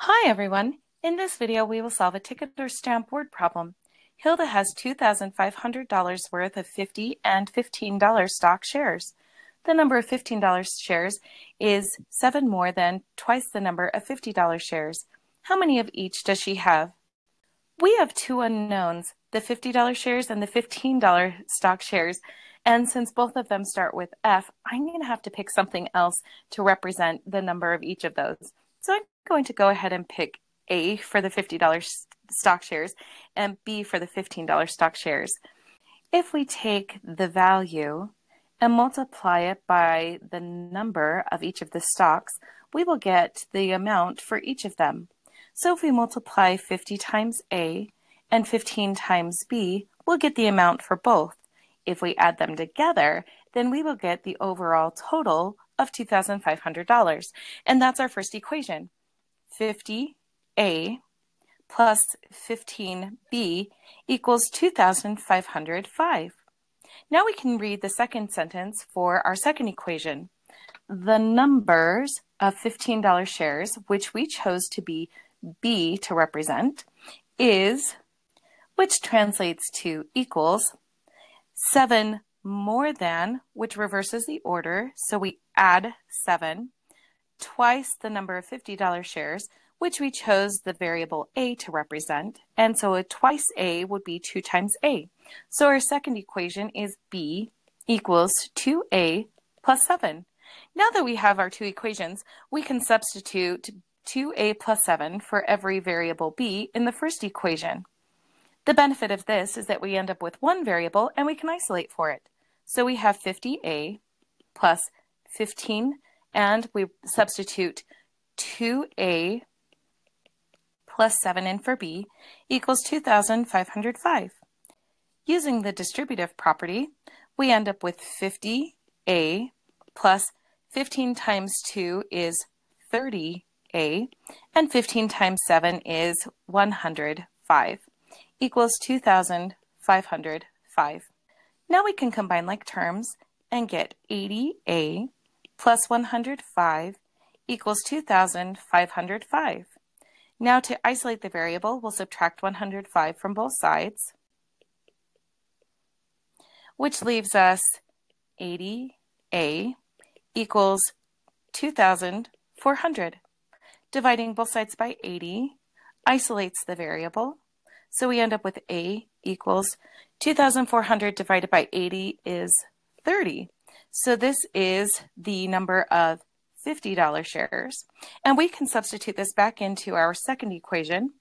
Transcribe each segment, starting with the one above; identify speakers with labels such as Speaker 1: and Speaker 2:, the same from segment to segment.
Speaker 1: Hi everyone! In this video we will solve a ticket or stamp word problem. Hilda has $2,500 worth of $50 and $15 stock shares. The number of $15 shares is 7 more than twice the number of $50 shares. How many of each does she have? We have two unknowns, the $50 shares and the $15 stock shares. And since both of them start with F, I'm going to have to pick something else to represent the number of each of those. So I'm going to go ahead and pick A for the $50 stock shares and B for the $15 stock shares. If we take the value and multiply it by the number of each of the stocks, we will get the amount for each of them. So if we multiply 50 times A and 15 times B, we'll get the amount for both. If we add them together, then we will get the overall total of $2,500. And that's our first equation. 50A plus 15B equals 2,505. Now we can read the second sentence for our second equation. The numbers of $15 shares, which we chose to be B to represent, is, which translates to equals, 7 more than, which reverses the order, so we add 7, twice the number of $50 shares, which we chose the variable A to represent, and so a twice A would be 2 times A. So our second equation is B equals 2A plus 7. Now that we have our two equations, we can substitute 2A plus 7 for every variable B in the first equation. The benefit of this is that we end up with one variable and we can isolate for it. So we have 50A plus 15, and we substitute 2A plus 7 in for B equals 2,505. Using the distributive property, we end up with 50A plus 15 times 2 is 30A, and 15 times 7 is 105, equals 2,505. Now we can combine like terms and get 80A plus 105 equals 2,505. Now to isolate the variable, we'll subtract 105 from both sides, which leaves us 80A equals 2,400. Dividing both sides by 80 isolates the variable, so we end up with A equals 2,400 divided by 80 is 30. So this is the number of $50 shares. And we can substitute this back into our second equation.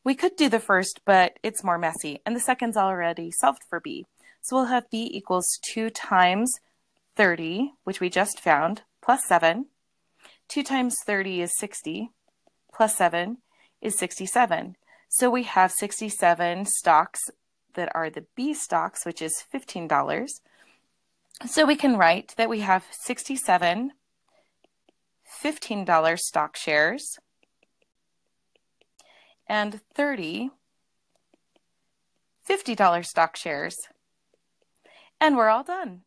Speaker 1: We could do the first, but it's more messy, and the second's already solved for B. So we'll have B equals 2 times 30, which we just found, plus 7. 2 times 30 is 60, plus 7 is 67. So we have 67 stocks that are the B stocks, which is $15. So we can write that we have 67 $15 stock shares and 30 $50 stock shares. And we're all done.